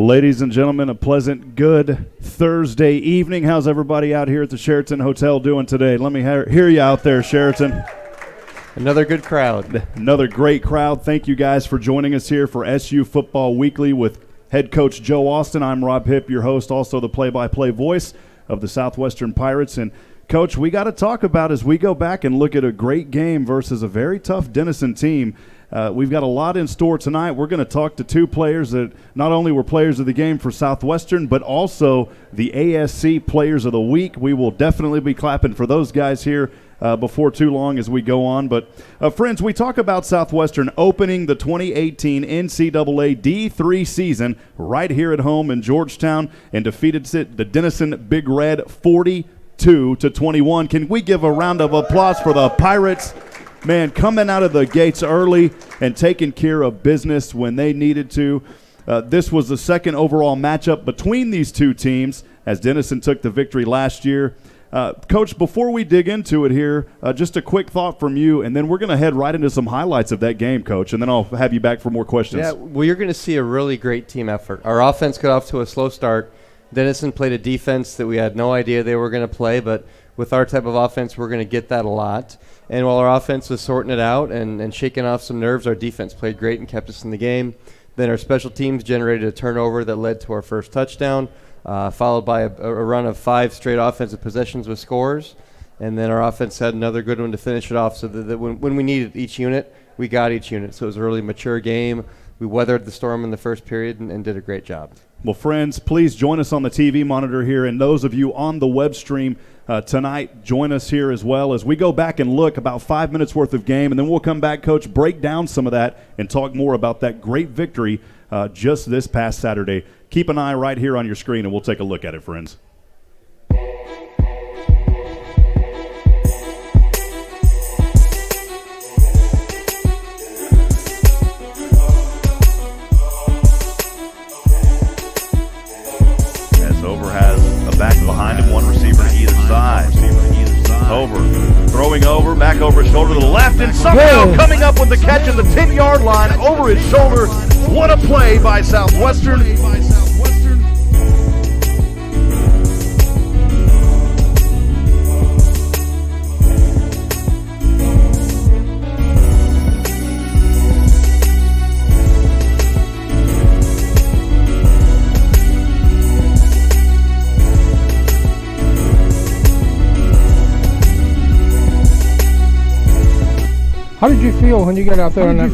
Ladies and gentlemen, a pleasant, good Thursday evening. How's everybody out here at the Sheraton Hotel doing today? Let me hear you out there, Sheraton. Another good crowd. Another great crowd. Thank you guys for joining us here for SU Football Weekly with head coach Joe Austin. I'm Rob Hipp, your host, also the play-by-play voice of the Southwestern Pirates. And, Coach, we got to talk about as we go back and look at a great game versus a very tough Denison team. We've got a lot in store tonight. We're going to talk to two players that not only were players of the game for Southwestern, but also the ASC Players of the Week. We will definitely be clapping for those guys here before too long as we go on. But, friends, we talk about Southwestern opening the 2018 NCAA D3 season right here at home in Georgetown and defeated the Denison Big Red 42-21. Can we give a round of applause for the Pirates? Man, coming out of the gates early and taking care of business when they needed to. This was the second overall matchup between these two teams as Denison took the victory last year. Coach, before we dig into it here, just a quick thought from you, and then we're going to head right into some highlights of that game, Coach, and then I'll have you back for more questions. Yeah, well, you're going to see a really great team effort. Our offense got off to a slow start. Denison played a defense that we had no idea they were going to play, but with our type of offense, we're going to get that a lot. And while our offense was sorting it out and shaking off some nerves, our defense played great and kept us in the game. Then our special teams generated a turnover that led to our first touchdown, followed by a run of 5 straight offensive possessions with scores. And then our offense had another good one to finish it off so that when we needed each unit, we got each unit. So it was a really mature game. We weathered the storm in the first period and did a great job. Well, friends, please join us on the TV monitor here, and those of you on the web stream tonight, join us here as well as we go back and look about 5 minutes worth of game, and then we'll come back, Coach, break down some of that and talk more about that great victory just this past Saturday. Keep an eye right here on your screen, and we'll take a look at it, friends. Over has a back behind him, one receiver to either side. Over, throwing over, back over his shoulder to the left, and somehow coming up with the catch at the 10-yard line over his shoulder. What a play by Southwestern. How did you feel when you got out there on that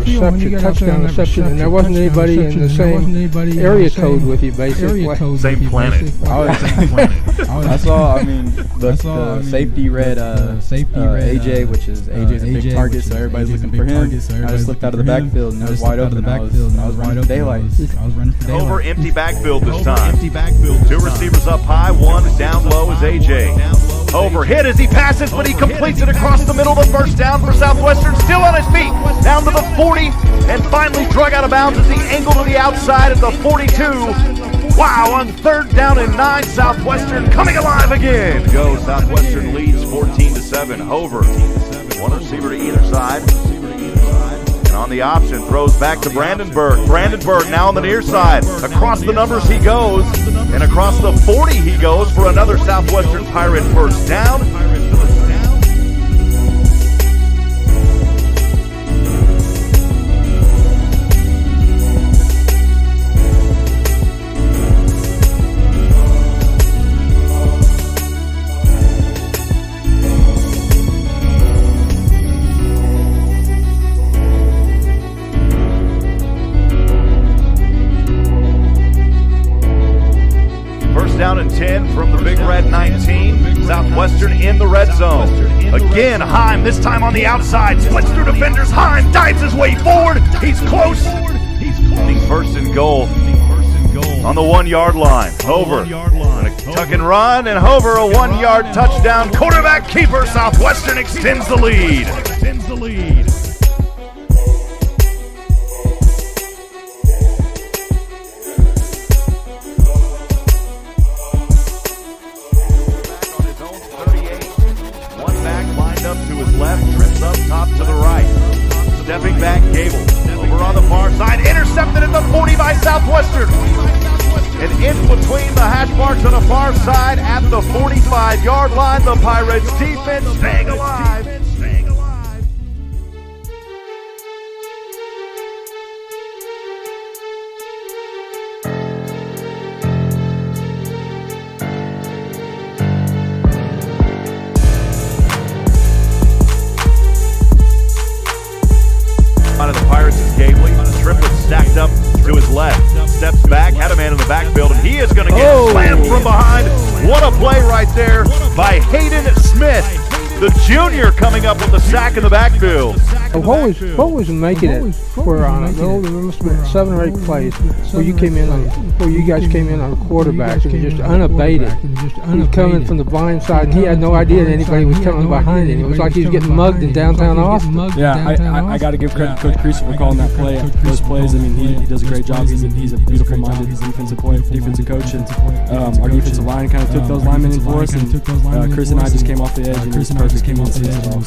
touchdown reception, and there wasn't anybody in the same area code with you, basically? Same planet. I saw, the safety read AJ, which is AJ's a big target, so everybody's looking for him. I just looked out of the backfield, and it was wide open. I was running for daylight. Over empty backfield this time. 2 receivers up high, 1 down low is AJ. Over hit as he passes, but he completes it across the middle. The first down for Southwestern, still on his feet, down to the 40, and finally drug out of bounds as he angled to the outside at the 42. Wow, on 3rd down and 9, Southwestern coming alive again. Go, Southwestern leads 14-7. Hover, 1 receiver to either side. And on the option, throws back to Brandenburg. Brandenburg now on the near side. Across the numbers he goes. And across the 40 he goes for another Southwestern Pirate first down. Down and 10 from the Big Red 19. Southwestern in the red zone. Again, HEIM, this time on the outside. Splits through defenders. HEIM dives his way forward. He's close. He's first and goal on the 1-yard line. Hover, tuck and run, and Hover, a 1-yard touchdown. Quarterback keeper, Southwestern extends the lead. Stepping back, Gable. Over on the far side, intercepted at the 40 by Southwestern. And in between the hash marks on the far side at the 45-yard line, the Pirates defense staying alive. Out of the Pirates is Gabely. Triplett stacked up to his left. Steps back, had a man in the backfield, and he is going to get slammed from behind. What a play right there by HAYDEN Smith, the junior, coming up with the sack in the backfield. What was making it for there must have been 7 or 8 plays where you guys came in on quarterbacks and just unabated. He was coming from the blind side, and he had no idea that anybody was coming behind him. It was like he was getting mugged in downtown Austin. Yeah, I got to give credit to Coach Creasy for calling that play. Those plays, I mean, he does a great job. He's a beautiful-minded defensive coach, and our defensive line kind of took those linemen in for us, and Chris and I just came off the edge, and it was perfect. He didn't see it at all.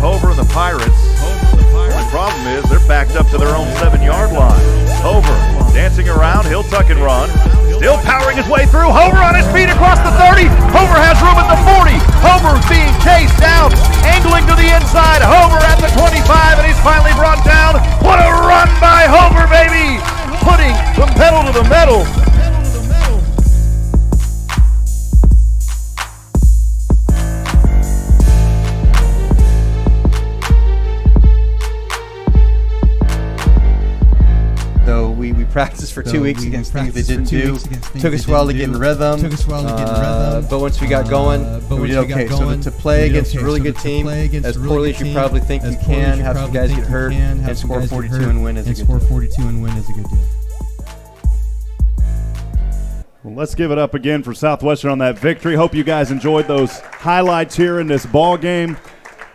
Hover and the Pirates. The problem is they're backed up to their own 7-yard line. Hover dancing around, he'll tuck and run. Still powering his way through. Hover on his feet across the 30. Hover has room at the 40. Hover being chased down, angling to the inside. Hover at the 25, and he's finally brought down. What a run by Hover, baby! Putting the pedal to the metal. We practiced for 2 weeks against things they didn't do. Took us a while to get in rhythm. But once we got going, we did okay. So to play against a really good team, as poorly as you probably think you can, have some guys get hurt, and score 42 and win is a good deal. Well, let's give it up again for Southwestern on that victory. Hope you guys enjoyed those highlights here in this ball game.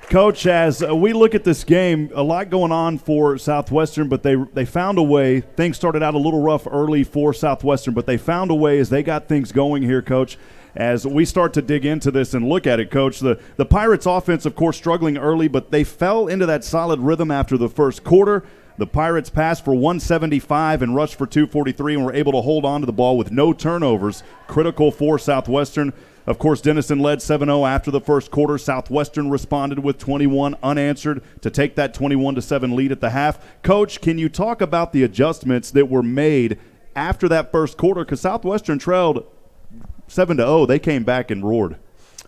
Coach, as we look at this game, a lot going on for Southwestern, but they found a way. Things started out a little rough early for Southwestern, but they found a way as they got things going here, Coach. As we start to dig into this and look at it, Coach, the Pirates offense, of course, struggling early, but they fell into that solid rhythm after the first quarter. The Pirates passed for 175 and rushed for 243 and were able to hold on to the ball with no turnovers, critical for Southwestern. Of course, Denison led 7-0 after the first quarter. Southwestern responded with 21 unanswered to take that 21-7 lead at the half. Coach, can you talk about the adjustments that were made after that first quarter? Because Southwestern trailed 7-0. They came back and roared.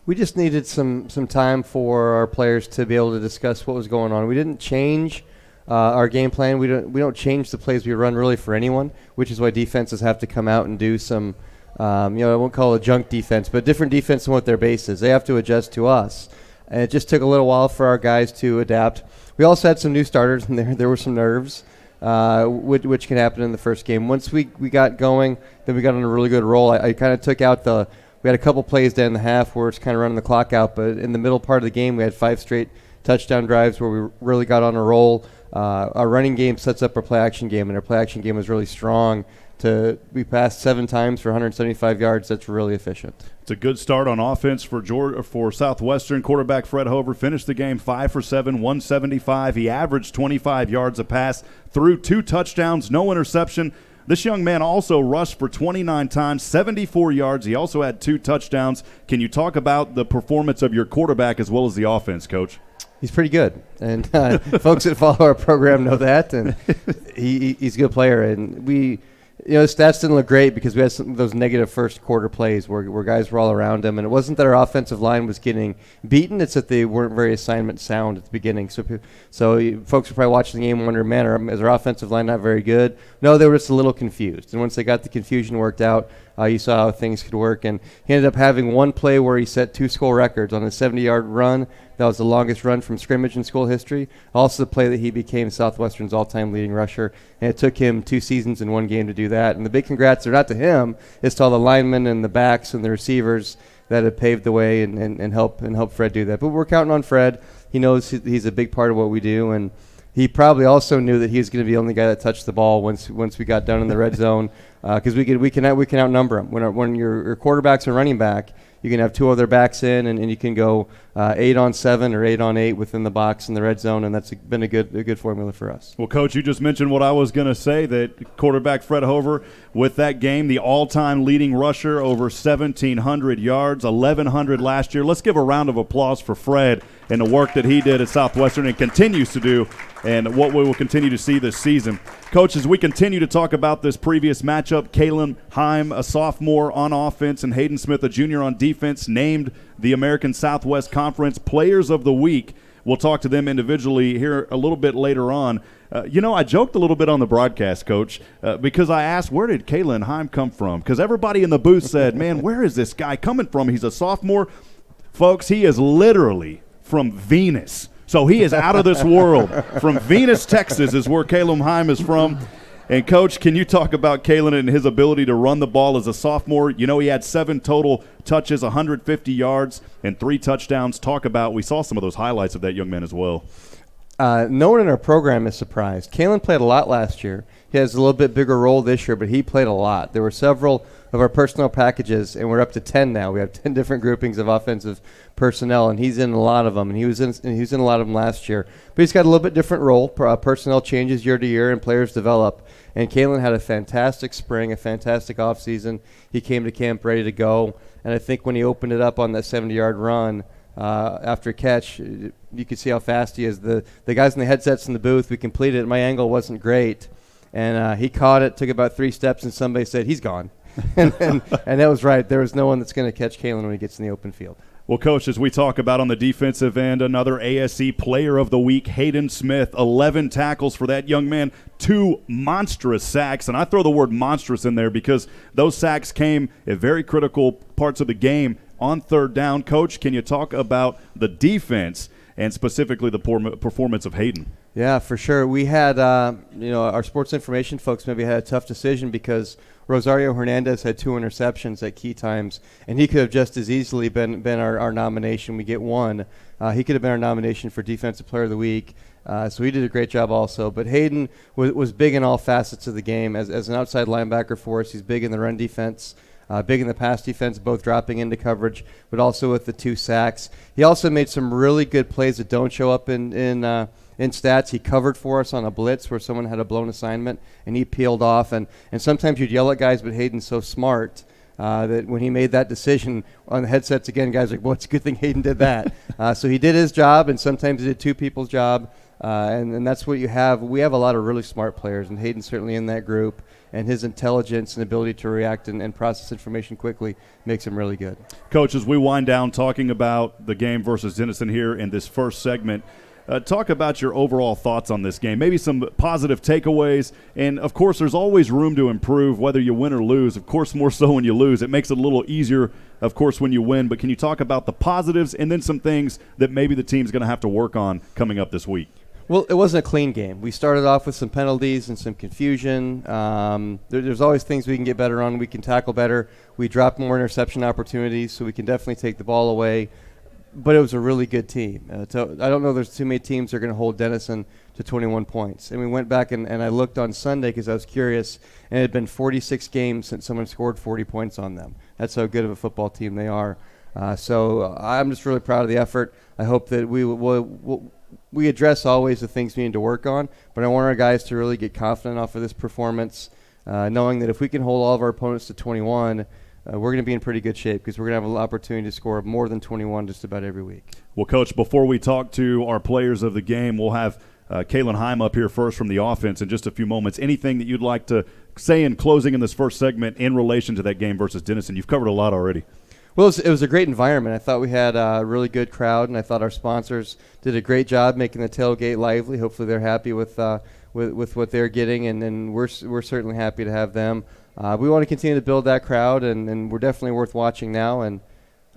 We just needed some time for our players to be able to discuss what was going on. We didn't change our game plan. We don't change the plays we run really for anyone, which is why defenses have to come out and do some – I won't call it junk defense, but different defense than what their base is. They have to adjust to us. And it just took a little while for our guys to adapt. We also had some new starters in there. There were some nerves, which can happen in the first game. Once we got going, then we got on a really good roll. I kind of took out we had a couple plays down in the half where it's kind of running the clock out, but in the middle part of the game, we had 5 straight touchdown drives where we really got on a roll. Our running game sets up our play-action game, and our play-action game was really strong. We passed 7 times for 175 yards. That's really efficient. It's a good start on offense for Southwestern. Quarterback Fred Hover finished the game 5 for 7, 175. He averaged 25 yards a pass, threw 2 touchdowns, no interception. This young man also rushed for 29 times, 74 yards. He also had 2 touchdowns. Can you talk about the performance of your quarterback as well as the offense, Coach? He's pretty good, and folks that follow our program know that, and he's a good player. And the stats didn't look great because we had some of those negative first quarter plays where guys were all around him, and it wasn't that our offensive line was getting beaten; it's that they weren't very assignment sound at the beginning. So folks are probably watching the game and wondering, man, is our offensive line not very good? No, they were just a little confused, and once they got the confusion worked out, you saw how things could work. And he ended up having one play where he set 2 school records on a 70-yard run. That was the longest run from scrimmage in school history. Also the play that he became Southwestern's all-time leading rusher. And it took him 2 seasons and 1 game to do that. And the big congrats are not to him. It's to all the linemen and the backs and the receivers that have paved the way and helped Fred do that. But we're counting on Fred. He knows he's a big part of what we do. And he probably also knew that he was going to be the only guy that touched the ball once we got down in the red zone, because we can outnumber him. When your quarterback's a running back, You can have 2 other backs in, and you can go 8-on-7 or 8-on-8 within the box in the red zone, and that's been a good formula for us. Well, Coach, you just mentioned what I was going to say, that quarterback Fred Hover with that game, the all-time leading rusher, over 1,700 yards, 1,100 last year. Let's give a round of applause for Fred and the work that he did at Southwestern and continues to do, and what we will continue to see this season. Coach, as we continue to talk about this previous matchup, KALON HEIM, a sophomore on offense, and Hayden Smith, a junior on defense, named the American Southwest Conference Players of the Week. We'll talk to them individually here a little bit later on. I joked a little bit on the broadcast, Coach, because I asked, where did KALON HEIM come from? Because everybody in the booth said, man, where is this guy coming from? He's a sophomore. Folks, he is literally from Venus. So he is out of this world. From Venus, Texas is where KALON HEIM is from. And, Coach, can you talk about KALON and his ability to run the ball as a sophomore? You know, he had 7 total touches, 150 yards, and 3 touchdowns. We saw some of those highlights of that young man as well. No one in our program is surprised. KALON played a lot last year. He has a little bit bigger role this year, but he played a lot. There were several of our personnel packages, and we're up to 10 now. We have 10 different groupings of offensive personnel, and he's in a lot of them, and he was in a lot of them last year. But he's got a little bit different role. Personnel changes year to year, and players develop. And KALON had a fantastic spring, a fantastic offseason. He came to camp ready to go, and I think when he opened it up on that 70-yard run, after a catch, you could see how fast he is. The guys in the headsets in the booth, we completed it. My angle wasn't great, and he caught it, took about 3 steps, and somebody said, he's gone. and that was right. There was no one that's going to catch KALON when he gets in the open field. Well, Coach, as we talk about on the defensive end, another ASC Player of the Week, Hayden Smith, 11 tackles for that young man, 2 monstrous sacks. And I throw the word monstrous in there because those sacks came at very critical parts of the game on 3rd down. Coach, can you talk about the defense and specifically the performance of Hayden? Yeah, for sure. We had, our sports information folks maybe had a tough decision because Rosario Hernandez had 2 interceptions at key times, and he could have just as easily been our nomination. We get 1. He could have been our nomination for Defensive Player of the Week. So he did a great job also. But Hayden was big in all facets of the game. As an outside linebacker for us, he's big in the run defense, big in the pass defense, both dropping into coverage, but also with the 2 sacks. He also made some really good plays that don't show up in stats. He covered for us on a blitz where someone had a blown assignment, and he peeled off. And sometimes you'd yell at guys, but Hayden's so smart that when he made that decision on the headsets again, guys are like, well, it's a good thing Hayden did that. So he did his job, and sometimes he did 2 people's job, and that's what you have. We have a lot of really smart players, and Hayden's certainly in that group. And his intelligence and ability to react and process information quickly makes him really good. Coach, as we wind down talking about the game versus Denison here in this first segment, talk about your overall thoughts on this game, maybe some positive takeaways. And, of course, there's always room to improve whether you win or lose. Of course, more so when you lose. It makes it a little easier, of course, when you win. But can you talk about the positives and then some things that maybe the team's going to have to work on coming up this week? Well, it wasn't a clean game. We started off with some penalties and some confusion. There's always things we can get better on. We can tackle better. We dropped more interception opportunities, so we can definitely take the ball away. But it was a really good team. I don't know there's too many teams that are going to hold Denison to 21 points. And we went back and I looked on Sunday because I was curious, and it had been 46 games since someone scored 40 points on them. That's how good of a football team they are. So I'm just really proud of the effort. I hope that we address always the things we need to work on, but I want our guys to really get confident off of this performance, knowing that if we can hold all of our opponents to 21, we're going to be in pretty good shape because we're going to have an opportunity to score more than 21 just about every week. Well, Coach, before we talk to our players of the game, we'll have KALON HEIM up here first from the offense in just a few moments. Anything that you'd like to say in closing in this first segment in relation to that game versus Denison? You've covered a lot already. Well, it was a great environment. I thought we had a really good crowd, and I thought our sponsors did a great job making the tailgate lively. Hopefully they're happy with what they're getting, and we're certainly happy to have them. We want to continue to build that crowd, and we're definitely worth watching now, and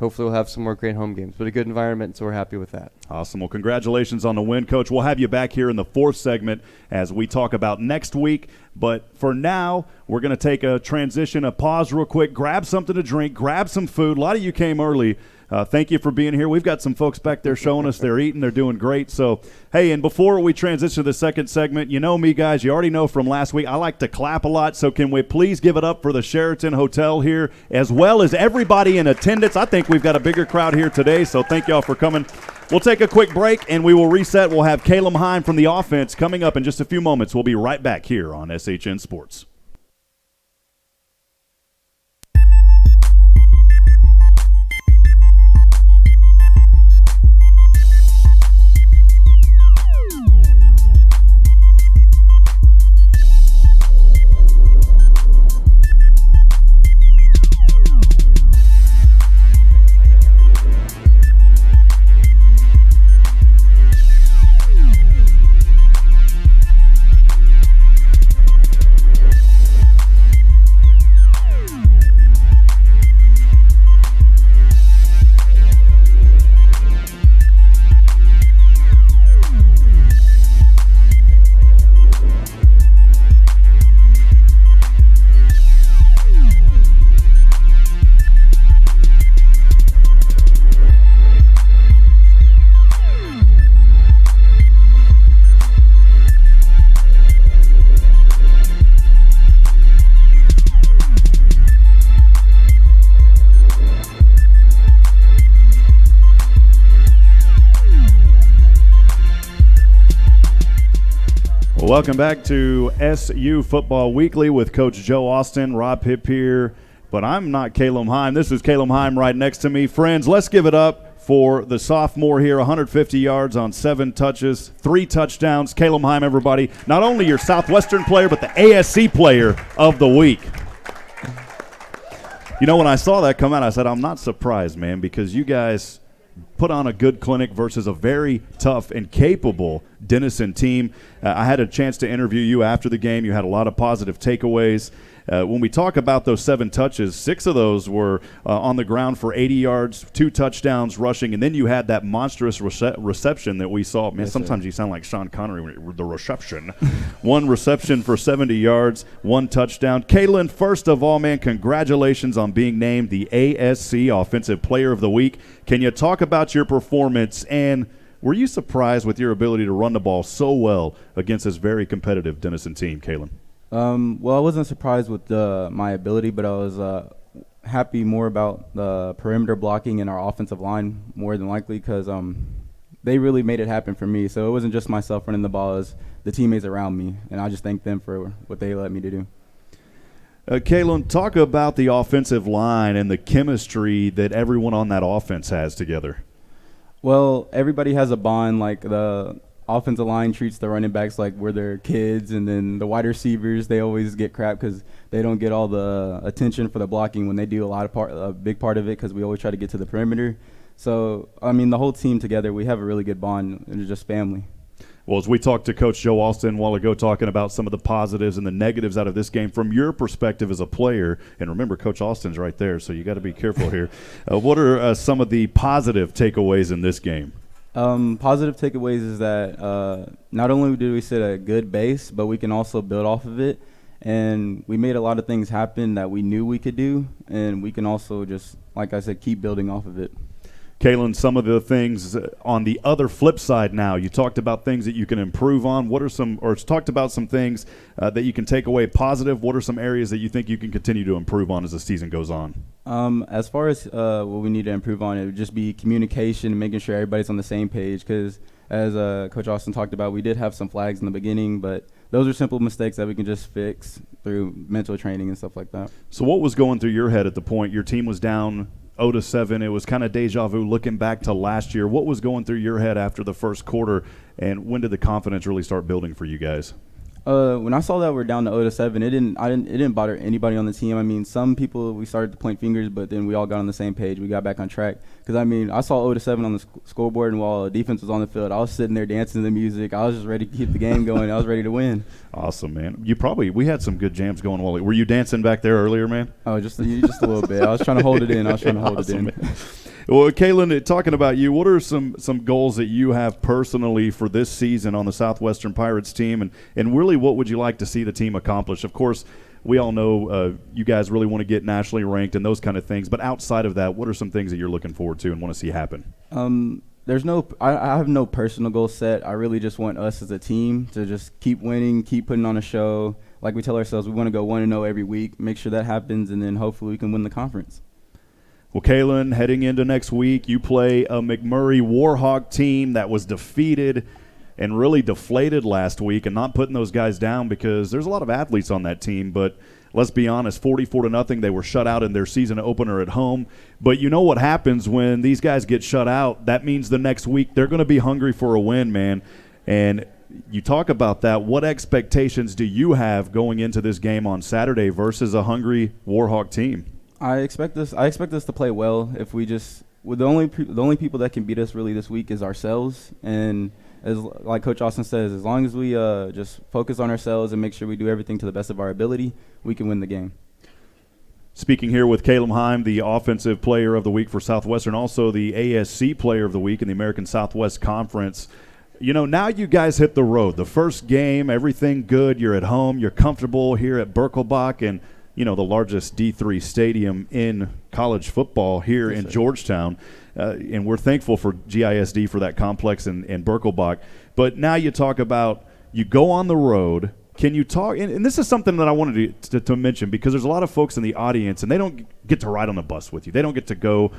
hopefully we'll have some more great home games. But a good environment, so we're happy with that. Awesome. Well, congratulations on the win, Coach. We'll have you back here in the 4th segment as we talk about next week. But for now, we're going to take a transition, a pause real quick, grab something to drink, grab some food. A lot of you came early thank you for being here. We've got some folks back there showing us they're eating. They're doing great. So, hey, and before we transition to the second segment, you know me, guys. You already know from last week I like to clap a lot. So can we please give it up for the Sheraton Hotel here as well as everybody in attendance? I think we've got a bigger crowd here today, so thank y'all for coming. We'll take a quick break, and we will reset. We'll have KALON HEIM from the offense coming up in just a few moments. We'll be right back here on SHN Sports. Welcome back to SU Football Weekly with Coach Joe Austin, Rob Hipp here. But I'm not KALON HEIM. This is KALON HEIM right next to me. Friends, let's give it up for the sophomore here, 150 yards on 7 touches, 3 touchdowns. KALON HEIM, everybody. Not only your Southwestern player, but the ASC player of the week. You know, when I saw that come out, I said, I'm not surprised, man, because you guys put on a good clinic versus a very tough and capable Denison team. I had a chance to interview you after the game. You had a lot of positive takeaways. When we talk about those 7 touches, 6 of those were on the ground for 80 yards, 2 touchdowns rushing, and then you had that monstrous reception that we saw. Man, sometimes you sound like Sean Connery, the reception. 1 reception for 70 yards, 1 touchdown. KALON, first of all, man, congratulations on being named the ASC Offensive Player of the Week. Can you talk about your performance, and were you surprised with your ability to run the ball so well against this very competitive Denison team, KALON? Well, I wasn't surprised with my ability, but I was happy more about the perimeter blocking in our offensive line, more than likely, because they really made it happen for me. So it wasn't just myself running the ball, it was the teammates around me, and I just thank them for what they let me to do. KALON, talk about the offensive line and the chemistry that everyone on that offense has together. Well, everybody has a bond. Like, the offensive line treats the running backs like we're their kids, and then the wide receivers, they always get crap because they don't get all the attention for the blocking when they do a big part of it, because we always try to get to the perimeter. So, I mean, the whole team together, we have a really good bond, and it's just family. Well, as we talked to Coach Joe Austin a while ago, talking about some of the positives and the negatives out of this game from your perspective as a player, and remember, Coach Austin's right there, so you got to be careful here. What are some of the positive takeaways in this game? Positive takeaways is that not only do we set a good base, but we can also build off of it. And we made a lot of things happen that we knew we could do, and we can also just, like I said, keep building off of it. KALON, some of the things on the other flip side now, you talked about things that you can improve on. What are some, or talked about some things that you can take away positive? What are some areas that you think you can continue to improve on as the season goes on? As far as what we need to improve on, it would just be communication and making sure everybody's on the same page, because as Coach Austin talked about, we did have some flags in the beginning, but those are simple mistakes that we can just fix through mental training and stuff like that. So what was going through your head at the point your team was down 0-7? It was kind of deja vu looking back to last year. What was going through your head after the first quarter, and when did the confidence really start building for you guys? When I saw that we're down to 0-7, it didn't bother anybody on the team. I mean, some people, we started to point fingers, but then we all got on the same page. We got back on track. Because, I mean, I saw 0-7 on the scoreboard, and while the defense was on the field, I was sitting there dancing to the music. I was just ready to keep the game going. I was ready to win. Awesome, man. We had some good jams going. Were you dancing back there earlier, man? Oh, just a little bit. I was trying to hold it in. Awesome, man. Well, KALON, talking about you, what are some goals that you have personally for this season on the Southwestern Pirates team, and really what would you like to see the team accomplish? Of course, we all know you guys really want to get nationally ranked and those kind of things. But outside of that, what are some things that you're looking forward to and want to see happen? I have no personal goal set. I really just want us as a team to just keep winning, keep putting on a show. Like we tell ourselves, we want to go 1-0 every week, make sure that happens, and then hopefully we can win the conference. Well, KALON, heading into next week, you play a McMurray Warhawk team that was defeated and really deflated last week, and not putting those guys down because there's a lot of athletes on that team, but let's be honest, 44-0, they were shut out in their season opener at home. But you know what happens when these guys get shut out? That means the next week they're going to be hungry for a win, man. And you talk about that. What expectations do you have going into this game on Saturday versus a hungry Warhawk team? I expect us to play well. If we just the only people that can beat us really this week is ourselves. And as like Coach Austin says, as long as we just focus on ourselves and make sure we do everything to the best of our ability, we can win the game. Speaking here with Caleb HEIM, the Offensive Player of the Week for Southwestern, also the ASC Player of the Week in the American Southwest Conference. You know, now you guys hit the road. The first game, everything good. You're at home. You're comfortable here at Birkelbach and, you know, the largest D3 stadium in college football here in Georgetown. And we're thankful for GISD for that complex in Birkelbach. But now you talk about you go on the road. Can you talk – and this is something that I wanted to mention because there's a lot of folks in the audience, and they don't get to ride on the bus with you. They don't get to go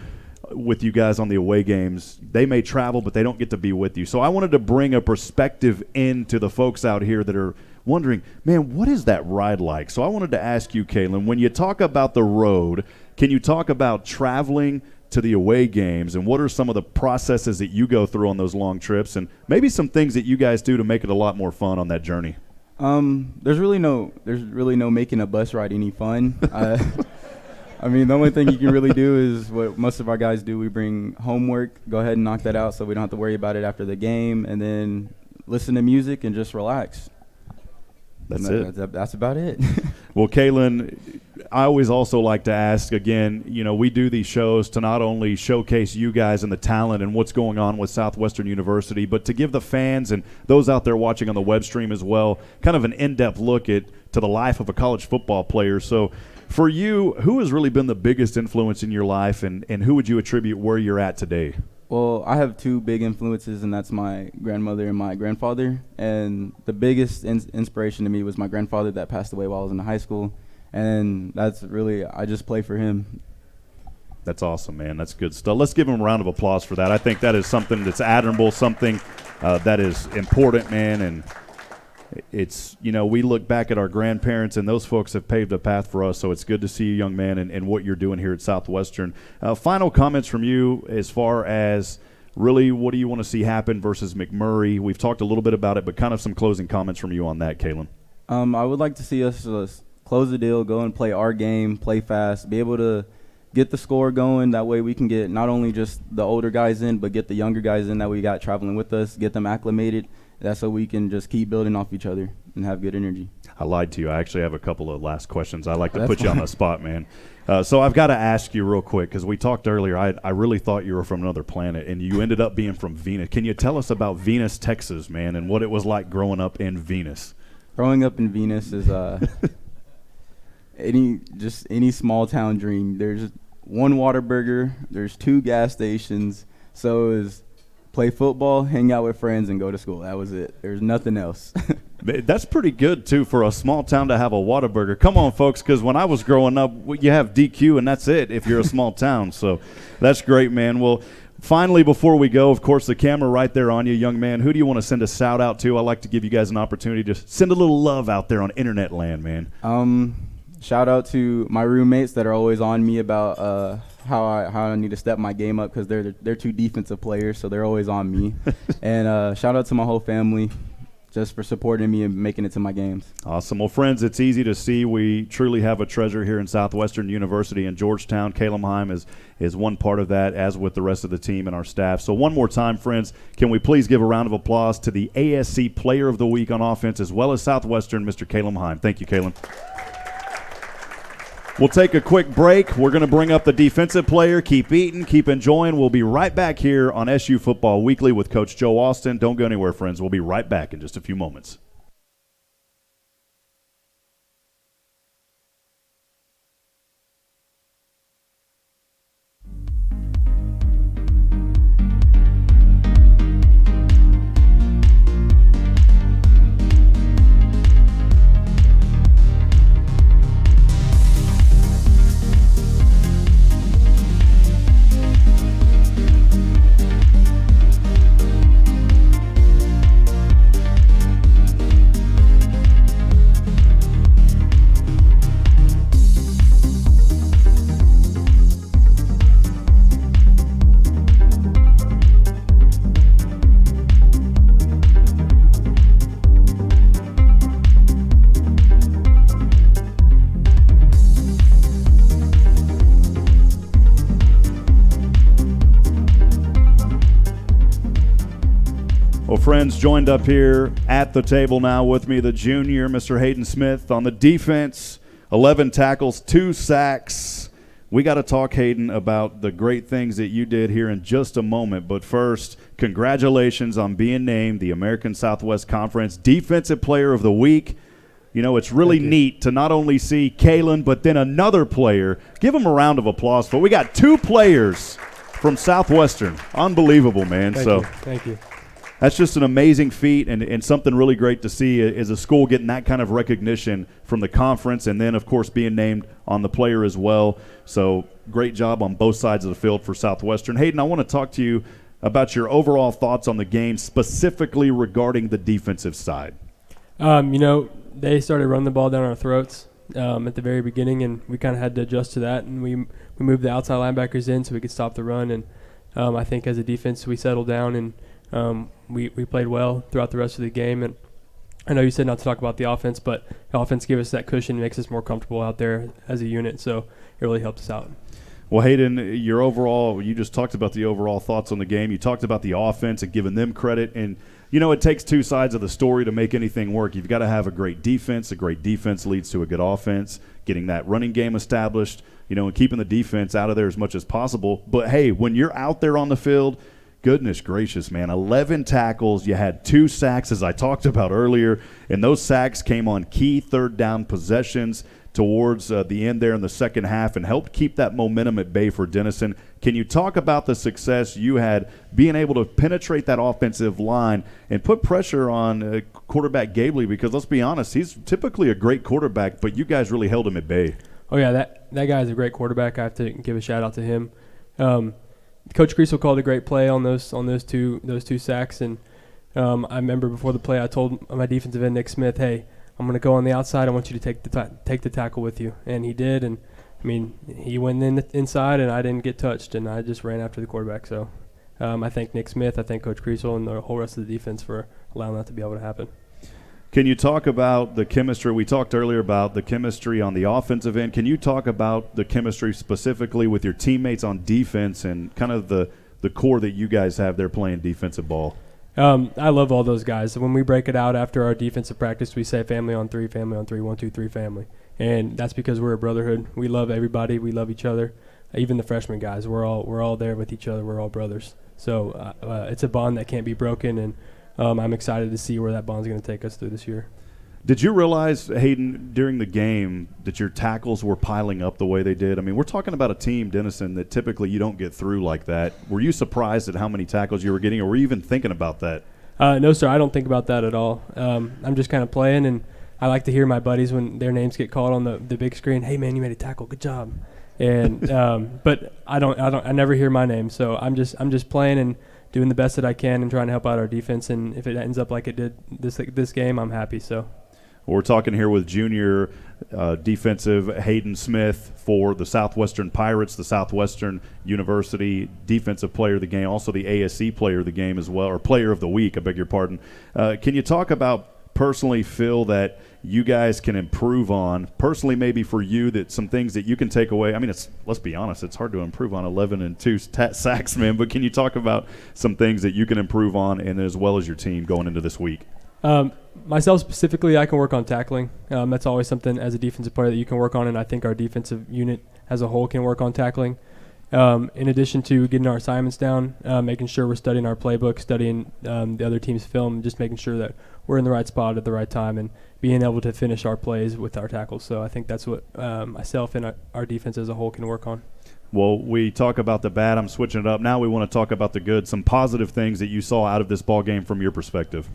with you guys on the away games. They may travel, but they don't get to be with you. So I wanted to bring a perspective into the folks out here that are wondering, man, what is that ride like? So I wanted to ask you, KALON, when you talk about the road, can you talk about traveling to the away games, and what are some of the processes that you go through on those long trips, and maybe some things that you guys do to make it a lot more fun on that journey? There's really no making a bus ride any fun. I mean, the only thing you can really do is what most of our guys do. We bring homework, go ahead and knock that out so we don't have to worry about it after the game, and then listen to music and just relax. That's it. That's about it. Well, KALON, I always also like to ask, again, you know, we do these shows to not only showcase you guys and the talent and what's going on with Southwestern University, but to give the fans and those out there watching on the web stream as well kind of an in-depth look to the life of a college football player. So for you, who has really been the biggest influence in your life, and who would you attribute where you're at today? Well, I have two big influences, and that's my grandmother and my grandfather. And the biggest inspiration to me was my grandfather that passed away while I was in high school. And that's really, I just play for him. That's awesome, man. That's good stuff. Let's give him a round of applause for that. I think that is something that's admirable, something that is important, man. And it's, you know, we look back at our grandparents, and those folks have paved a path for us, so it's good to see you, young man, and what you're doing here at Southwestern. Final comments from you as far as really what do you want to see happen versus McMurray? We've talked a little bit about it, but kind of some closing comments from you on that, KALON. I would like to see us close the deal, go and play our game, play fast, be able to get the score going. That way we can get not only just the older guys in, but get the younger guys in that we got traveling with us, get them acclimated. That's so we can just keep building off each other and have good energy. I lied to you. I actually have a couple of last questions. I like to put you on the spot, man. So I've got to ask you real quick because we talked earlier. I really thought you were from another planet, and you ended up being from Venus. Can you tell us about Venus, Texas, man, and what it was like growing up in Venus? Growing up in Venus is any small town dream. There's one Whataburger. There's 2 gas stations. So it was play football, hang out with friends, and go to school. That was it. There's nothing else. That's pretty good, too, for a small town to have a Whataburger. Come on, folks, because when I was growing up, you have DQ, and that's it if you're a small town. So that's great, man. Well, finally, before we go, of course, the camera right there on you, young man. Who do you want to send a shout-out to? I like to give you guys an opportunity to send a little love out there on internet land, man. Shout out to my roommates that are always on me about how I need to step my game up because they're 2 defensive players, so they're always on me. And shout out to my whole family just for supporting me and making it to my games. Awesome. Well, friends, it's easy to see we truly have a treasure here in Southwestern University in Georgetown. KALON HEIM is one part of that, as with the rest of the team and our staff. So one more time, friends, can we please give a round of applause to the ASC Player of the Week on offense as well as Southwestern, Mr. KALON HEIM. Thank you, KALON. We'll take a quick break. We're going to bring up the defensive player. Keep eating, keep enjoying. We'll be right back here on SU Football Weekly with Coach Joe Austin. Don't go anywhere, friends. We'll be right back in just a few moments. friends joined up here at the table now with me, the junior, Mr. Hayden Smith. On the defense, 11 tackles, 2 sacks. We got to talk, Hayden, about the great things that you did here in just a moment. But first, congratulations on being named the American Southwest Conference Defensive Player of the Week. You know, it's really neat to not only see KALON, but then another player. Give him a round of applause. But we got 2 players from Southwestern. Unbelievable, man. Thank you. That's just an amazing feat and something really great to see is a school getting that kind of recognition from the conference and then, of course, being named on the player as well. So great job on both sides of the field for Southwestern. Hayden, I want to talk to you about your overall thoughts on the game, specifically regarding the defensive side. They started running the ball down our throats at the very beginning, and we kind of had to adjust to that. And we moved the outside linebackers in so we could stop the run. And I think as a defense, we settled down and we played well throughout the rest of the game. And I know you said not to talk about the offense, but the offense gave us that cushion, makes us more comfortable out there as a unit. So it really helped us out. Well, Hayden, you just talked about the overall thoughts on the game. You talked about the offense and giving them credit. And, it takes 2 sides of the story to make anything work. You've got to have a great defense. A great defense leads to a good offense, getting that running game established, and keeping the defense out of there as much as possible. But, hey, when you're out there on the field, goodness gracious, man, 11 tackles. You had 2 sacks, as I talked about earlier, and those sacks came on key third down possessions towards the end there in the second half and helped keep that momentum at bay for Denison. Can you talk about the success you had being able to penetrate that offensive line and put pressure on quarterback Gabley? Because let's be honest, he's typically a great quarterback, but you guys really held him at bay. Oh, yeah, that guy is a great quarterback. I have to give a shout-out to him. Coach Creasel called a great play on those two sacks, and I remember before the play I told my defensive end Nick Smith, "Hey, I'm going to go on the outside. I want you to take the tackle with you," and he did. And he went inside, and I didn't get touched, and I just ran after the quarterback. So I thank Nick Smith, I thank Coach Creasel, and the whole rest of the defense for allowing that to be able to happen. Can you talk about the chemistry? We talked earlier about the chemistry on the offensive end. Can you talk about the chemistry specifically with your teammates on defense and kind of the core that you guys have there playing defensive ball? I love all those guys. When we break it out after our defensive practice, we say family on 3, 1, 2, 3, family. And that's because we're a brotherhood. We love everybody. We love each other. Even the freshman guys, we're all there with each other. We're all brothers. So it's a bond that can't be broken, and I'm excited to see where that bond's going to take us through this year. Did you realize, Hayden, during the game that your tackles were piling up the way they did? I mean, we're talking about a team, Denison, that typically you don't get through like that. Were you surprised at how many tackles you were getting, or were you even thinking about that? No, sir, I don't think about that at all. I'm just kind of playing, and I like to hear my buddies when their names get called on the big screen. "Hey, man, you made a tackle. Good job." And but I never hear my name, so I'm just playing and doing the best that I can and trying to help out our defense. And if it ends up like it did this game, I'm happy. So. We're talking here with junior defensive Hayden Smith for the Southwestern Pirates, the Southwestern University Defensive Player of the Game, also the ASC Player of the Game as well, or Player of the Week, I beg your pardon. Can you talk about personally, Phil, that you guys can improve on, personally maybe for you, that some things that you can take away? I mean, let's be honest, it's hard to improve on 11 and 2 sacks, man, but can you talk about some things that you can improve on and as well as your team going into this week? Myself specifically, I can work on tackling. That's always something as a defensive player that you can work on, and I think our defensive unit as a whole can work on tackling. In addition to getting our assignments down, making sure we're studying our playbook, studying the other team's film, just making sure that we're in the right spot at the right time and being able to finish our plays with our tackles. So I think that's what myself and our defense as a whole can work on. Well, we talk about the bad. I'm switching it up. Now we want to talk about the good, some positive things that you saw out of this ball game from your perspective.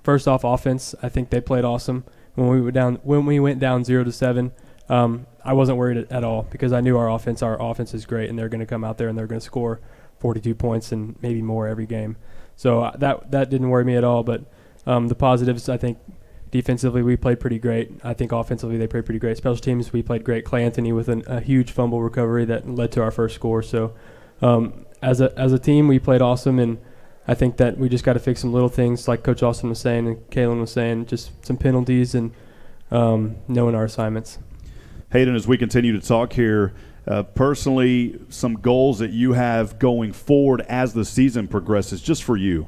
First off, offense. I think they played awesome. When we went down 0-7, I wasn't worried at all because I knew our offense is great, and they're going to come out there and they're going to score 42 points and maybe more every game. So that didn't worry me at all. But the positives, I think defensively we played pretty great. I think offensively they played pretty great. Special teams, we played great. Clay Anthony with a huge fumble recovery that led to our first score. So as a team, we played awesome, and I think that we just got to fix some little things like Coach Austin was saying and KALON was saying, just some penalties and knowing our assignments. Hayden, as we continue to talk here, personally, some goals that you have going forward as the season progresses, just for you?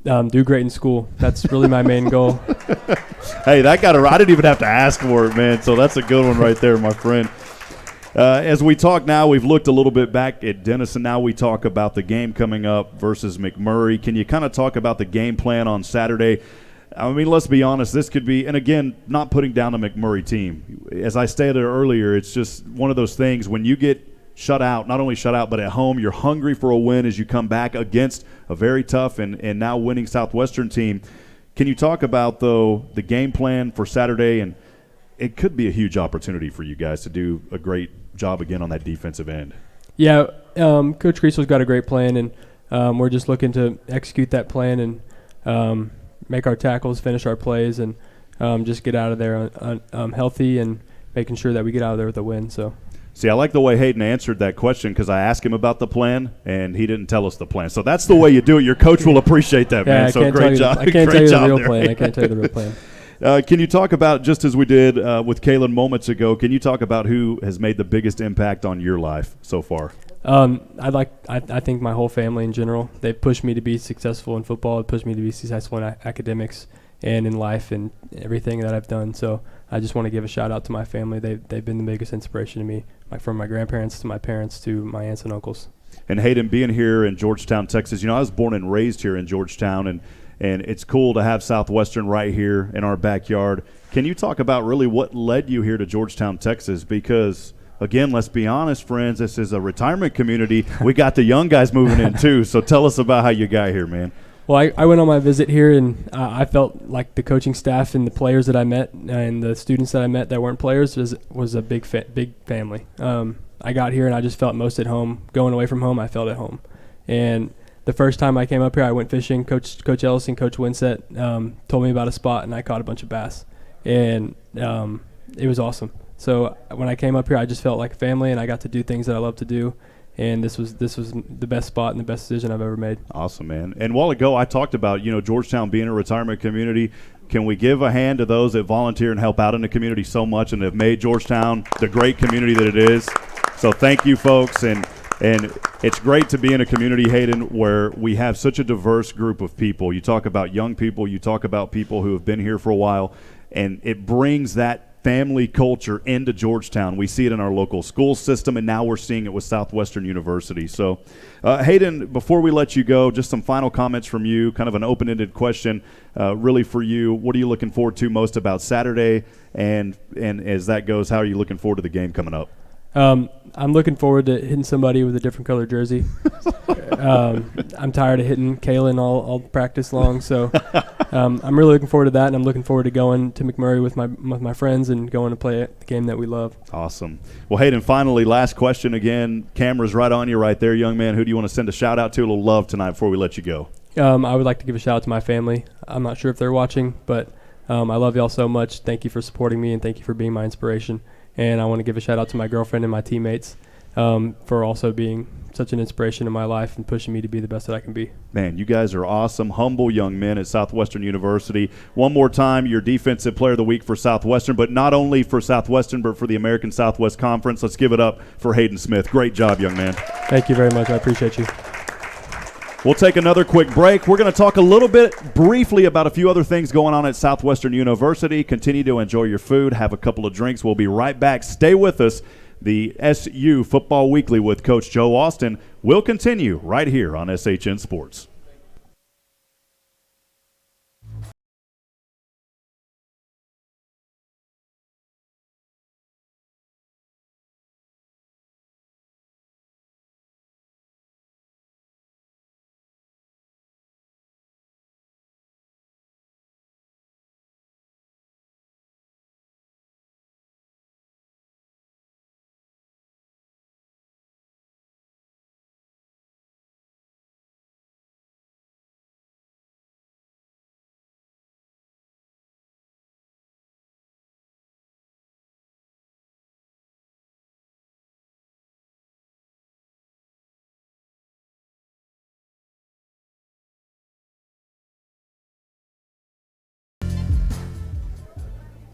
Do great in school. That's really my main goal. Hey, I didn't even have to ask for it, man. So that's a good one right there, my friend. As we talk now, we've looked a little bit back at Denison. Now we talk about the game coming up versus McMurray. Can you kind of talk about the game plan on Saturday? I mean, let's be honest, this could be, and again, not putting down a McMurray team. As I stated earlier, it's just one of those things when you get shut out, not only shut out, but at home, you're hungry for a win as you come back against a very tough and now winning Southwestern team. Can you talk about, though, the game plan for Saturday? And it could be a huge opportunity for you guys to do a great job again on that defensive end. Yeah, Coach Creasel's got a great plan, and we're just looking to execute that plan and make our tackles, finish our plays, and just get out of there healthy and making sure that we get out of there with a win. So. See, I like the way Hayden answered that question because I asked him about the plan, and he didn't tell us the plan. So that's the way you do it. Your coach will appreciate that, man. So great job. I can't tell you the real plan. I can't tell you the real plan. Can you talk about, just as we did with KALON moments ago, can you talk about who has made the biggest impact on your life so far? I think my whole family in general. They've pushed me to be successful in football. They've pushed me to be successful in academics and in life and everything that I've done. So I just want to give a shout out to my family. They've been the biggest inspiration to me, from my grandparents to my parents to my aunts and uncles. And Hayden, being here in Georgetown, Texas, I was born and raised here in Georgetown, and it's cool to have Southwestern right here in our backyard. Can you talk about really what led you here to Georgetown, Texas? Because, again, let's be honest, friends, this is a retirement community. We got the young guys moving in too, so tell us about how you got here, man. Well, I went on my visit here, and I felt like the coaching staff and the players that I met and the students that I met that weren't players was a big family. I got here, and I just felt most at home. Going away from home, I felt at home. And the first time I came up here, I went fishing. Coach Ellis and Coach Winsett told me about a spot, and I caught a bunch of bass. And it was awesome. So when I came up here, I just felt like a family, and I got to do things that I love to do. And this was the best spot and the best decision I've ever made. Awesome, man. And a while ago, I talked about, Georgetown being a retirement community. Can we give a hand to those that volunteer and help out in the community so much and have made Georgetown the great community that it is? So thank you, folks. And it's great to be in a community, Hayden, where we have such a diverse group of people. You talk about young people. You talk about people who have been here for a while. And it brings that family culture into Georgetown. We see it in our local school system, and now we're seeing it with Southwestern University. So, Hayden, before we let you go, just some final comments from you, kind of an open-ended question really for you. What are you looking forward to most about Saturday? And as that goes, how are you looking forward to the game coming up? I'm looking forward to hitting somebody with a different color jersey. I'm tired of hitting KALON all practice long, so I'm really looking forward to that, and I'm looking forward to going to McMurray with my friends and going to play the game that we love. Awesome. Well, Hayden, finally, last question again. Camera's right on you right there, young man. Who do you want to send a shout-out to, a little love tonight before we let you go? I would like to give a shout-out to my family. I'm not sure if they're watching, but I love y'all so much. Thank you for supporting me, and thank you for being my inspiration. And I want to give a shout-out to my girlfriend and my teammates for also being such an inspiration in my life and pushing me to be the best that I can be. Man, you guys are awesome, humble young men at Southwestern University. One more time, your Defensive Player of the Week for Southwestern, but not only for Southwestern, but for the American Southwest Conference. Let's give it up for Hayden Smith. Great job, young man. Thank you very much. I appreciate you. We'll take another quick break. We're going to talk a little bit briefly about a few other things going on at Southwestern University. Continue to enjoy your food, have a couple of drinks. We'll be right back. Stay with us. The SU Football Weekly with Coach Joe Austin will continue right here on SHN Sports.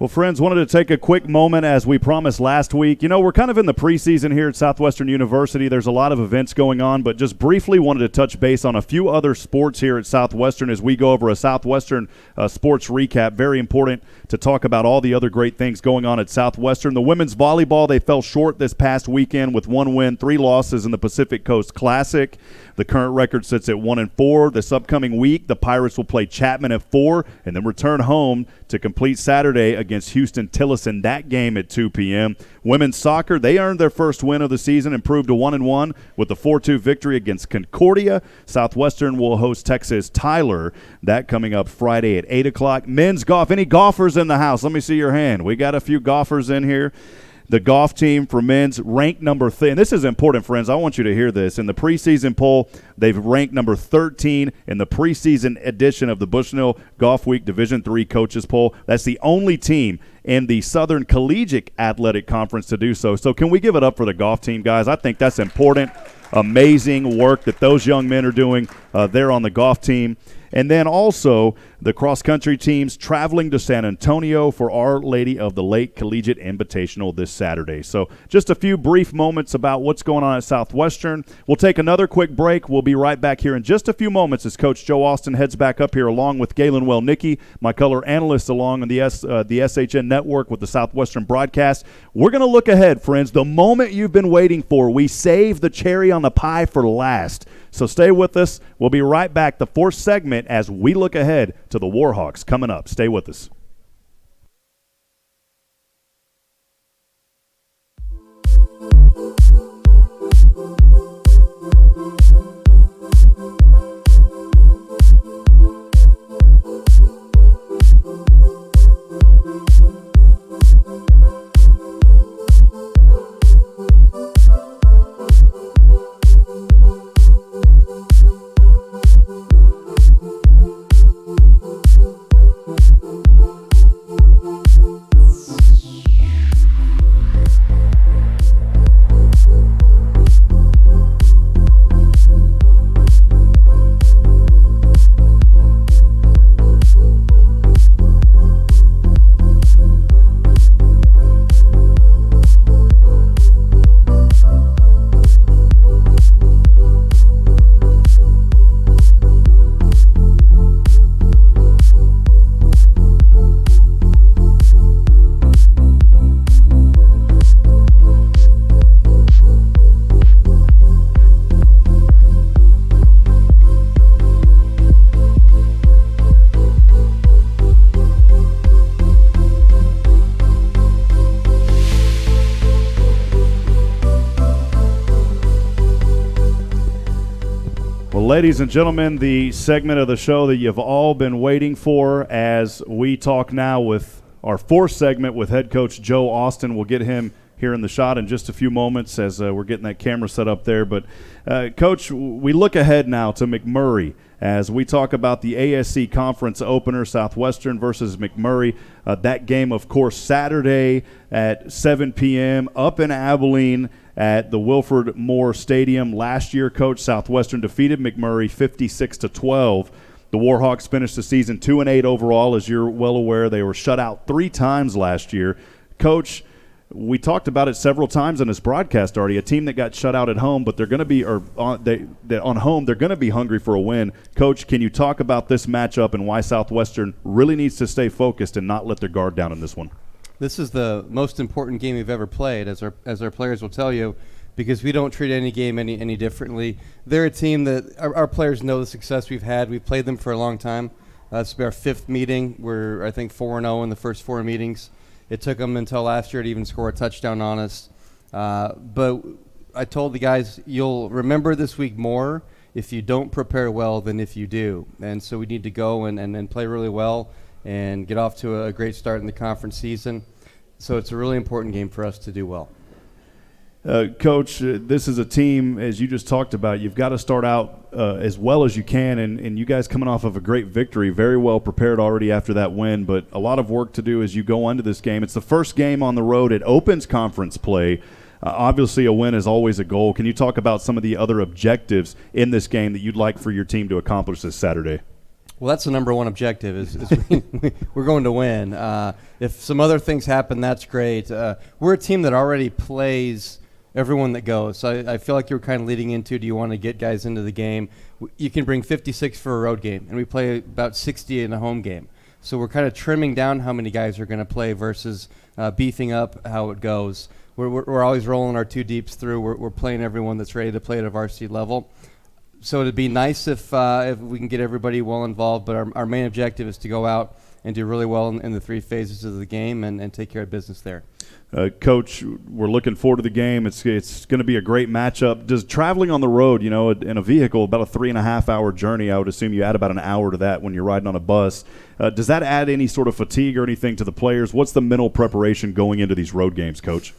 Well, friends, wanted to take a quick moment as we promised last week. You know, we're kind of in the preseason here at Southwestern University. There's a lot of events going on, but just briefly wanted to touch base on a few other sports here at Southwestern as we go over a Southwestern sports recap. Very important to talk about all the other great things going on at Southwestern. The women's volleyball, they fell short this past weekend with 1 win, 3 losses in the Pacific Coast Classic. The current record sits at 1-4. This upcoming week, the Pirates will play Chapman at 4 and then return home to complete Saturday against Houston Tillotson. That game at 2 p.m. Women's soccer, they earned their first win of the season, improved to 1-1 with a 4-2 victory against Concordia. Southwestern will host Texas Tyler. That coming up Friday at 8 o'clock. Men's golf, any golfers in the house? Let me see your hand. We got a few golfers in here. The golf team for men's ranked number 3. And this is important, friends. I want you to hear this. In the preseason poll, they've ranked number 13 in the preseason edition of the Bushnell Golf Week Division III coaches poll. That's the only team in the Southern Collegiate Athletic Conference to do so. So can we give it up for the golf team, guys? I think that's important. Amazing work that those young men are doing there on the golf team. And then also the cross-country teams traveling to San Antonio for Our Lady of the Lake Collegiate Invitational this Saturday. So just a few brief moments about what's going on at Southwestern. We'll take another quick break. We'll be right back here in just a few moments as Coach Joe Austin heads back up here along with Galen Welnicki, my color analyst along on the SHN network with the Southwestern broadcast. We're going to look ahead, friends. The moment you've been waiting for. We save the cherry on the pie for last. So stay with us. We'll be right back, the fourth segment, as we look ahead to the Warhawks coming up. Stay with us. Ladies and gentlemen, the segment of the show that you've all been waiting for as we talk now with our fourth segment with head coach Joe Austin. We'll get him here in the shot in just a few moments as we're getting that camera set up there. But, Coach, we look ahead now to McMurray as we talk about the ASC Conference opener, Southwestern versus McMurray. That game, of course, Saturday at 7 p.m. up in Abilene at the Wilford Moore Stadium. Last year, Coach, Southwestern defeated McMurray 56-12. The Warhawks finished the season 2-8 overall. As you're well aware, they were shut out 3 times last year. Coach, we talked about it several times in this broadcast already. A team that got shut out at home, but they're going to be, on home, they're going to be hungry for a win. Coach, can you talk about this matchup and why Southwestern really needs to stay focused and not let their guard down in this one? This is the most important game we've ever played, as our players will tell you, because we don't treat any game any differently. They're a team that our players know the success we've had. We've played them for a long time. This will be our 5th meeting. We're, I think, 4-0 in the first 4 meetings. It took them until last year to even score a touchdown on us. But I told the guys, you'll remember this week more if you don't prepare well than if you do. And so we need to go and play really well and get off to a great start in the conference season. So it's a really important game for us to do well. Coach, this is a team, as you just talked about, you've got to start out as well as you can, and you guys coming off of a great victory, very well prepared already after that win, but a lot of work to do as you go into this game. It's the first game on the road. It opens conference play. Obviously, a win is always a goal. Can you talk about some of the other objectives in this game that you'd like for your team to accomplish this Saturday? Well, that's the number one objective is we're going to win. If some other things happen, that's great. We're a team that already plays everyone that goes. So I feel like you're kind of leading into, do you want to get guys into the game? You can bring 56 for a road game, and we play about 60 in a home game. So we're kind of trimming down how many guys are going to play versus beefing up how it goes. We're always rolling our two deeps through. We're playing everyone that's ready to play at a varsity level. So it'd be nice if we can get everybody well involved, but our main objective is to go out and do really well in the three phases of the game and take care of business there. Coach, we're looking forward to the game. It's going to be a great matchup. Does traveling on the road, in a vehicle, about a 3.5-hour journey, I would assume you add about an hour to that when you're riding on a bus. Does that add any sort of fatigue or anything to the players? What's the mental preparation going into these road games, Coach?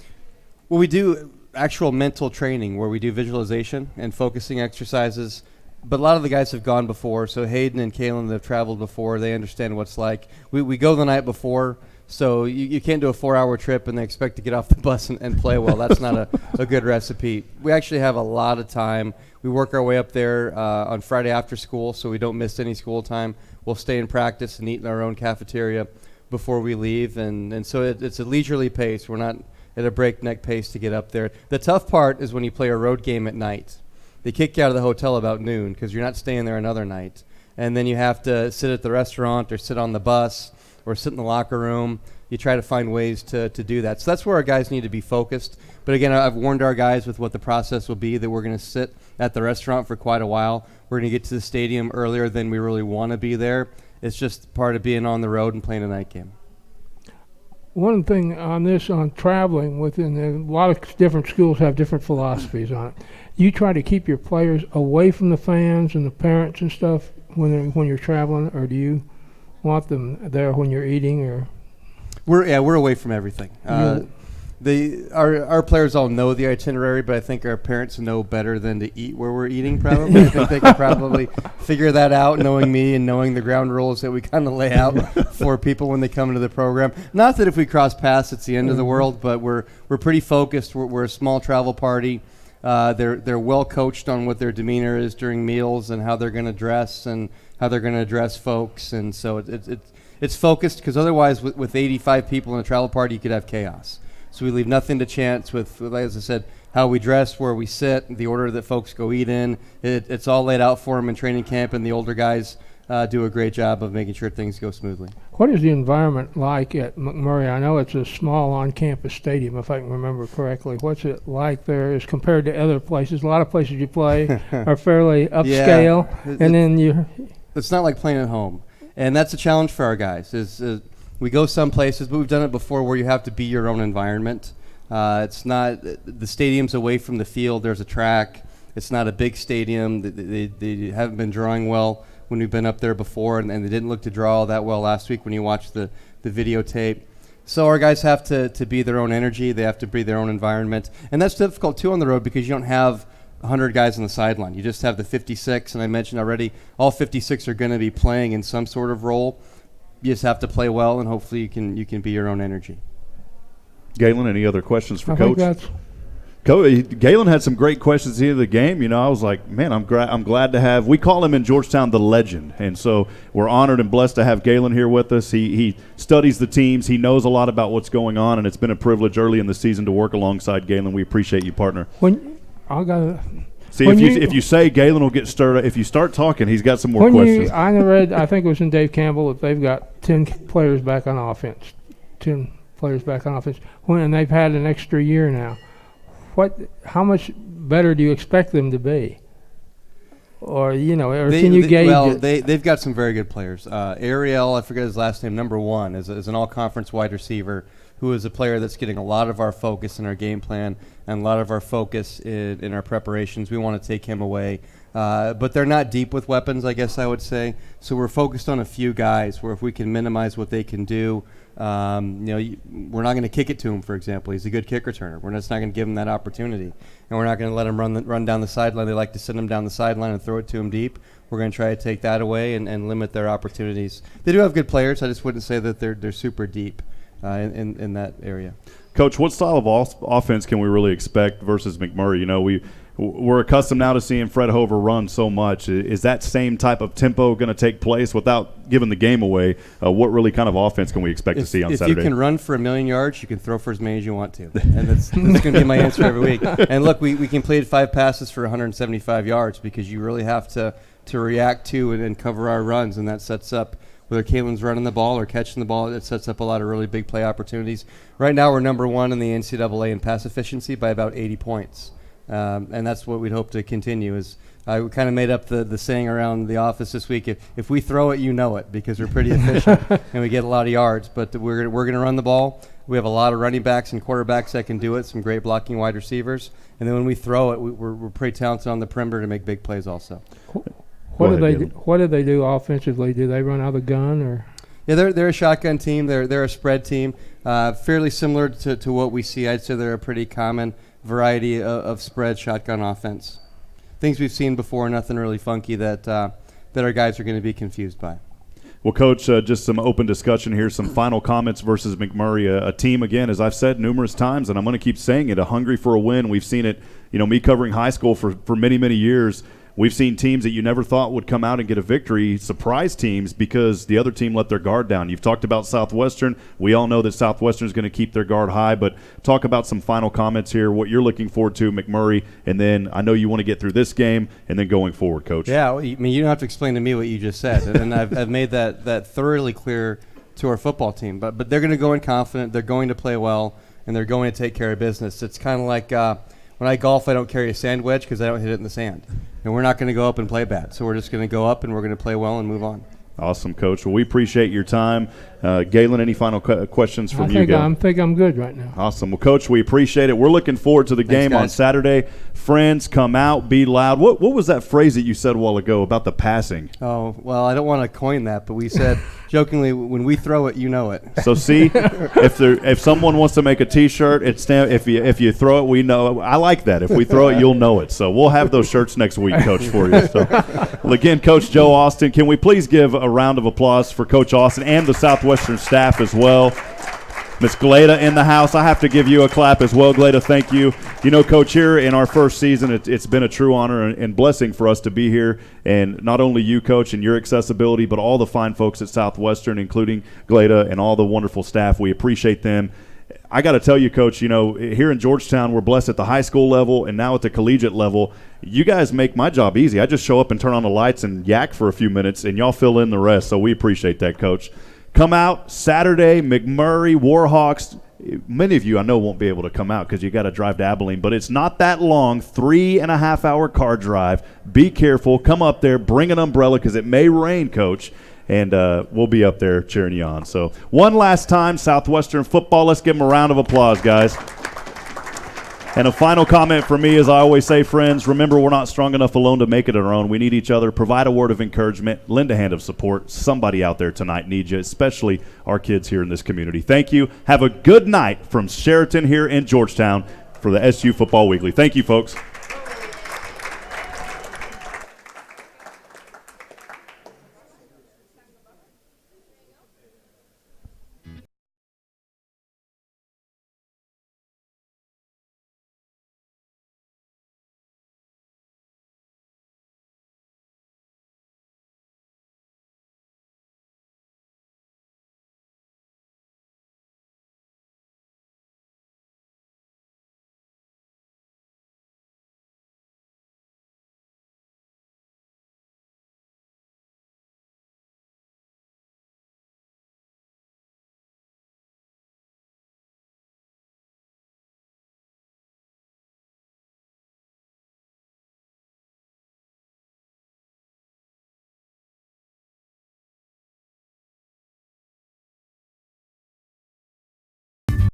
Well, we do actual mental training where we do visualization and focusing exercises. But a lot of the guys have gone before, so Hayden and KALON have traveled before. They understand what it's like. We go the night before, so you can't do a 4-hour trip and they expect to get off the bus and play well. That's not a good recipe. We actually have a lot of time. We work our way up there on Friday after school, so we don't miss any school time. We'll stay in practice and eat in our own cafeteria before we leave, and so it's a leisurely pace. We're not at a breakneck pace to get up there. The tough part is when you play a road game at night. They kick you out of the hotel about noon because you're not staying there another night. And then you have to sit at the restaurant or sit on the bus or sit in the locker room. You try to find ways to do that. So that's where our guys need to be focused. But again, I've warned our guys with what the process will be, that we're going to sit at the restaurant for quite a while. We're going to get to the stadium earlier than we really want to be there. It's just part of being on the road and playing a night game. One thing on traveling within a lot of different schools have different philosophies on it. You try to keep your players away from the fans and the parents and stuff when you're traveling, or do you want them there when you're eating? Or we're away from everything. Our players all know the itinerary, but I think our parents know better than to eat where we're eating, probably. I think they can probably figure that out, knowing me and knowing the ground rules that we kind of lay out for people when they come into the program. Not that if we cross paths, it's the end of the world, but we're pretty focused. We're a small travel party. They're well coached on what their demeanor is during meals and how they're going to dress and how they're going to address folks. And so it's focused, because otherwise with 85 people in a travel party, you could have chaos. So we leave nothing to chance with, as I said, how we dress, where we sit, the order that folks go eat in. It's all laid out for them in training camp, and the older guys do a great job of making sure things go smoothly. What is the environment like at McMurray? I know it's a small on-campus stadium, if I can remember correctly. What's it like there as compared to other places? A lot of places you play are fairly upscale, and then it's not like playing at home, and that's a challenge for our guys. We go some places, but we've done it before where you have to be your own environment. It's not the stadium's away from the field. There's a track. It's not a big stadium. They haven't been drawing well when we've been up there before, and they didn't look to draw all that well last week when you watched the videotape. So our guys have to be their own energy. They have to be their own environment, and that's difficult too on the road because you don't have 100 guys on the sideline. You just have the 56, and I mentioned already, all 56 are going to be playing in some sort of role. You just have to play well, and hopefully you can be your own energy. Galen, any other questions for I Coach? think Galen had some great questions at the end of the game. I was like, man, I'm glad to have – we call him in Georgetown the legend. And so we're honored and blessed to have Galen here with us. He studies the teams. He knows a lot about what's going on, and it's been a privilege early in the season to work alongside Galen. We appreciate you, partner. If you say Galen will get stirred up, if you start talking, he's got some more questions. I read, I think it was in Dave Campbell, that they've got 10 players back on offense. 10 players back on offense. And they've had an extra year now. How much better do you expect them to be? Can you gauge it? They've got some very good players. Ariel, I forget his last name, number 1, is an all-conference wide receiver who is a player that's getting a lot of our focus in our game plan and a lot of our focus in our preparations. We want to take him away. But they're not deep with weapons, I guess I would say. So we're focused on a few guys where if we can minimize what they can do, we're not going to kick it to him, for example. He's a good kick returner. We're just not going to give him that opportunity. And we're not going to let him run down the sideline. They like to send him down the sideline and throw it to him deep. We're going to try to take that away and limit their opportunities. They do have good players. I just wouldn't say that they're super deep in that area. Coach, what style of offense can we really expect versus McMurray? You know, we're accustomed now to seeing Fred Hover run so much. Is that same type of tempo going to take place without giving the game away? What really kind of offense can we expect to see on Saturday? If you can run for 1,000,000 yards, you can throw for as many as you want to. And that's going to be my answer every week. And look, we completed 5 passes for 175 yards because you really have to react to and cover our runs, and that sets up, whether KALON's running the ball or catching the ball, it sets up a lot of really big play opportunities. Right now we're number 1 in the NCAA in pass efficiency by about 80 points. And that's what we'd hope to continue. Is I kind of made up the saying around the office this week: if we throw it, you know it, because we're pretty efficient and we get a lot of yards. But we're going to run the ball. We have a lot of running backs and quarterbacks that can do it. Some great blocking wide receivers. And then when we throw it, we're pretty talented on the perimeter to make big plays also. What do they do offensively? Do they run out of the gun or? Yeah, they're a shotgun team. They're a spread team, fairly similar to what we see. I'd say they're a pretty common variety of spread shotgun offense. Things we've seen before, nothing really funky that our guys are going to be confused by. Well, Coach, just some open discussion here, some final comments versus McMurray, a team, again, as I've said numerous times, and I'm going to keep saying it, hungry for a win. We've seen it, me covering high school for many, many years. We've seen teams that you never thought would come out and get a victory, surprise teams, because the other team let their guard down. You've talked about Southwestern. We all know that Southwestern is going to keep their guard high, but talk about some final comments here, what you're looking forward to, McMurray, and then I know you want to get through this game and then going forward, Coach. Yeah, well, you don't have to explain to me what you just said, and I've made that thoroughly clear to our football team. But they're going to go in confident, they're going to play well, and they're going to take care of business. It's kind of like when I golf, I don't carry a sand wedge because I don't hit it in the sand. And we're not going to go up and play bad. So we're just going to go up and we're going to play well and move on. Awesome, Coach. Well, we appreciate your time. Galen, any final questions from you? I think I'm good right now. Awesome. Well, Coach, we appreciate it. We're looking forward to the game on Saturday. Friends, come out, be loud. What was that phrase that you said a while ago about the passing? Oh, well, I don't want to coin that, but we said jokingly, when we throw it, you know it. So see, if someone wants to make a T-shirt, if you throw it, we know. I like that. If we throw it, you'll know it. So we'll have those shirts next week, Coach, for you. So, well, again, Coach Joe Austin, can we please give a round of applause for Coach Austin and the Southwestern staff as well? Miss Gleda in the house. I have to give you a clap as well, Gleda. Thank you. Coach, here in our first season, it's been a true honor and blessing for us to be here. And not only you, Coach, and your accessibility, but all the fine folks at Southwestern, including Gleda and all the wonderful staff. We appreciate them. I got to tell you, Coach, here in Georgetown, we're blessed at the high school level and now at the collegiate level. You guys make my job easy. I just show up and turn on the lights and yak for a few minutes, and y'all fill in the rest. So we appreciate that, Coach. Come out Saturday, McMurray, Warhawks. Many of you I know won't be able to come out because you got to drive to Abilene, but it's not that long, 3.5-hour car drive. Be careful. Come up there. Bring an umbrella because it may rain, Coach, and we'll be up there cheering you on. So one last time, Southwestern football. Let's give them a round of applause, guys. And a final comment from me, as I always say, friends, remember we're not strong enough alone to make it on our own. We need each other. Provide a word of encouragement. Lend a hand of support. Somebody out there tonight needs you, especially our kids here in this community. Thank you. Have a good night from Sheraton here in Georgetown for the SU Football Weekly. Thank you, folks.